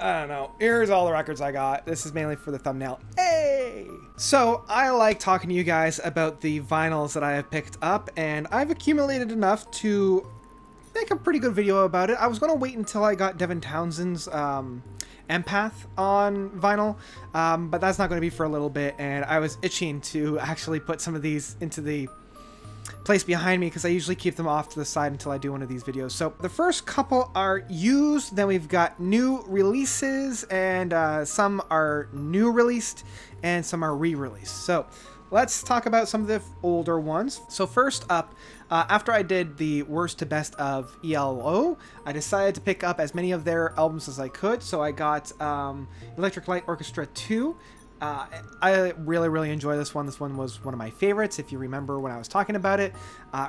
I don't know. Here's all the records I got. This is mainly for the thumbnail. Hey! So, I like talking to you guys about the vinyls that I have picked up, and I've accumulated enough to make a pretty good video about it. I was going to wait until I got Devin Townsend's Empath on vinyl, but that's not going to be for a little bit, and I was itching to actually put some of these into the place behind me because I usually keep them off to the side until I do one of these videos. So the first couple are used, then we've got new releases, and some are new released and some are re-released. So let's talk about some of the older ones. So first up, after I did the worst to best of ELO, I decided to pick up as many of their albums as I could. So I got Electric Light Orchestra 2. I really enjoy this one. This one was one of my favorites, if you remember when I was talking about it.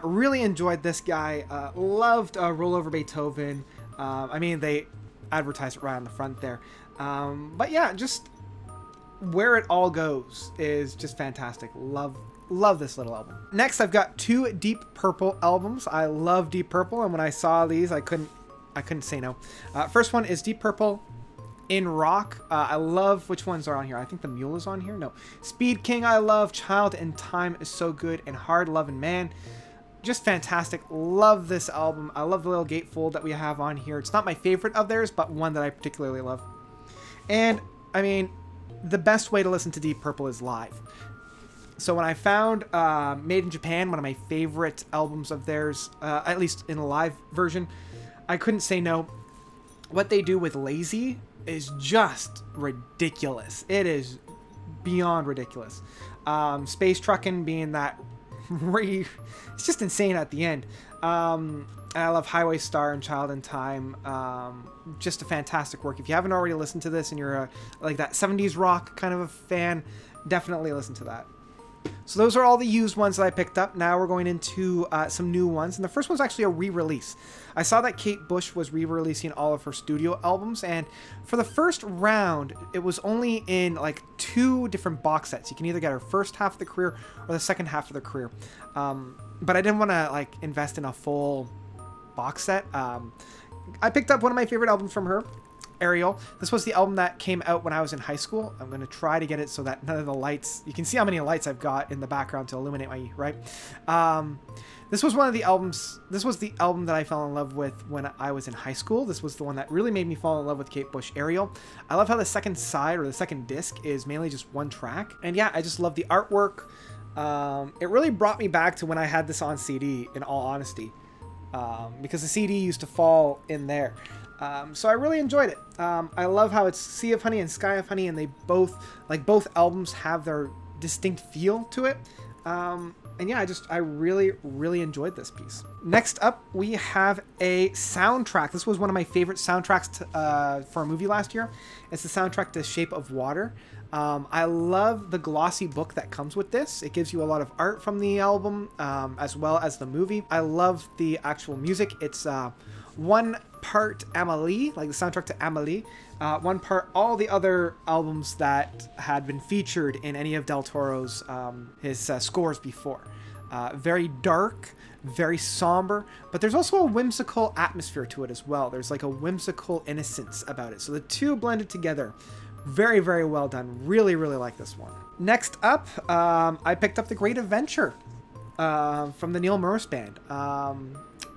Really enjoyed this guy. Loved Rollover Beethoven. I mean, they advertised it right on the front there. But yeah, just Where It All Goes is just fantastic. Love this little album. Next, I've got two Deep Purple albums. I love Deep Purple, and when I saw these, I couldn't say no. First one is Deep Purple in Rock. I love, which ones are on here? I think The Mule is on here. No. Speed King I love. Child in Time is so good. And Hard Lovin' Man. Just fantastic. Love this album. I love the little gatefold that we have on here. It's not my favorite of theirs, but one that I particularly love. And, I mean, the best way to listen to Deep Purple is live. So when I found Made in Japan, one of my favorite albums of theirs, at least in a live version, I couldn't say no. What they do with Lazy is just ridiculous. It is beyond ridiculous. Space Truckin' being that it's just insane at the end. And I love Highway Star and Child in Time. Just a fantastic work. If you haven't already listened to this and you're like that 70s rock kind of a fan, definitely listen to that. So those are all the used ones that I picked up. Now we're going into some new ones. And the first one's actually a re-release. I saw that Kate Bush was re-releasing all of her studio albums. And for the first round, it was only in like 2 different box sets. You can either get her first half of the career or the second half of the career. But I didn't want to like invest in a full box set. I picked up one of my favorite albums from her, Ariel. This was the album that came out when I was in high school. I'm going to try to get it so that none of the lights, you can see how many lights I've got in the background to illuminate my, right? This was one of the albums, this was the album that I fell in love with when I was in high school. This was the one that really made me fall in love with Kate Bush, Ariel. I love how the second side or the second disc is mainly just one track. And yeah, I just love the artwork. It really brought me back to when I had this on CD, in all honesty, because the CD used to fall in there. So I really enjoyed it. I love how it's Sea of Honey and Sky of Honey, and they both, like both albums, have their distinct feel to it. And yeah, I really enjoyed this piece. Next up, we have a soundtrack. This was one of my favorite soundtracks for a movie last year. It's the soundtrack to Shape of Water. I love the glossy book that comes with this. It gives you a lot of art from the album, as well as the movie. I love the actual music. It's one part Amelie, like the soundtrack to Amelie, one part all the other albums that had been featured in any of Del Toro's his scores before. Very dark, very somber, but there's also a whimsical atmosphere to it as well. There's like a whimsical innocence about it. So the two blended together. Very well done. Really like this one. Next up, I picked up The Great Adventure from the Neil Morris Band.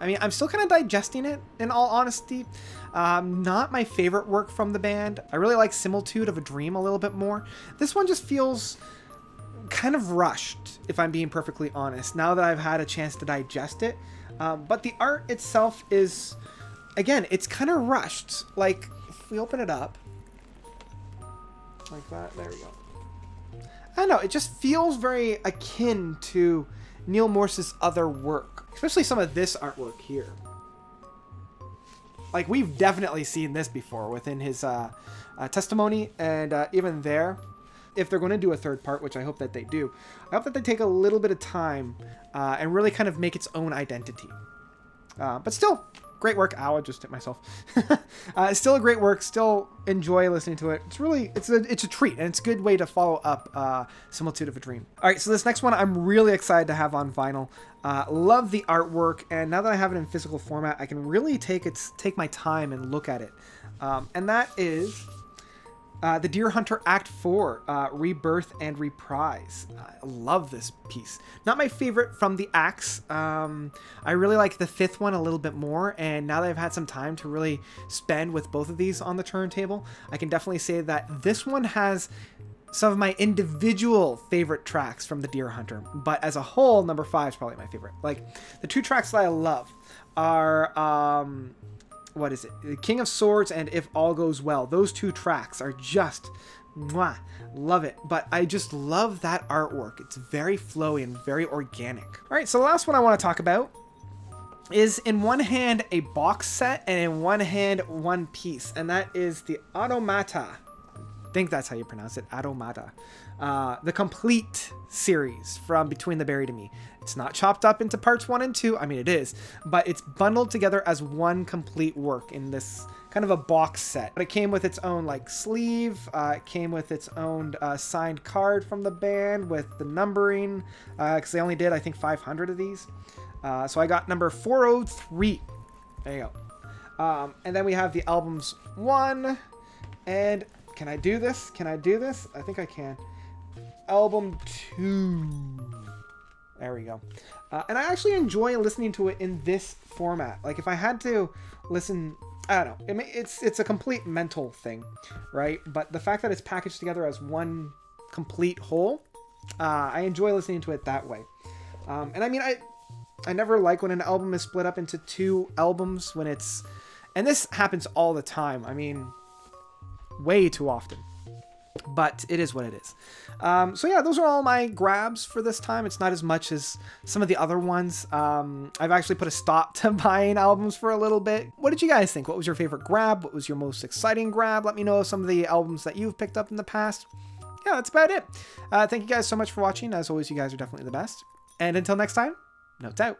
I mean, I'm still kind of digesting it, in all honesty. Not my favorite work from the band. I really like Similitude of a Dream a little bit more. This one just feels kind of rushed, if I'm being perfectly honest, now that I've had a chance to digest it. But the art itself is, again, it's kind of rushed. Like, if we open it up, like that, there we go. I don't know, it just feels very akin to Neil Morse's other work, especially some of this artwork here. Like, we've definitely seen this before within his testimony, and even there, if they're going to do a third part, which I hope that they do, I hope that they take a little bit of time and really kind of make its own identity. But still, great work. Ow, I just hit myself. Still a great work. Still enjoy listening to it. It's really, it's a treat, and it's a good way to follow up Similitude of a Dream. All right, so this next one I'm really excited to have on vinyl. Love the artwork, and now that I have it in physical format, I can really take my time and look at it. And that is the Deer Hunter Act 4, Rebirth and Reprise. I love this piece. Not my favorite from the acts. I really like the 5th one a little bit more, and now that I've had some time to really spend with both of these on the turntable, I can definitely say that this one has some of my individual favorite tracks from the Deer Hunter, but as a whole, number 5 is probably my favorite. Like, the 2 tracks that I love are what is it? The King of Swords and If All Goes Well. Those 2 tracks are just, mwah, love it. But I just love that artwork. It's very flowy and very organic. All right, so the last one I want to talk about is in one hand a box set and in one hand one piece, and that is the Automata. I think that's how you pronounce it, Automata. The complete series from Between the Buried and Me. It's not chopped up into parts 1 and 2. I mean, it is, but it's bundled together as one complete work in this kind of a box set. But it came with its own like sleeve. It came with its own signed card from the band with the numbering, because they only did, I think, 500 of these. So I got number 403. There you go. And then we have the albums 1 and... Can I do this? Can I do this? I think I can. Album 2. There we go. And I actually enjoy listening to it in this format. Like, if I had to listen, I don't know. It's a complete mental thing, right? But the fact that it's packaged together as one complete whole, I enjoy listening to it that way. And I mean, I never like when an album is split up into 2 albums when it's... And this happens all the time. I mean... way too often, but it is what it is. So yeah, those are all my grabs for this time. It's not as much as some of the other ones. I've actually put a stop to buying albums for a little bit. What did you guys think? What was your favorite grab? What was your most exciting grab? Let me know some of the albums that you've picked up in the past. Yeah, that's about it. Thank you guys so much for watching. As always, you guys are definitely the best. And until next time, notes out.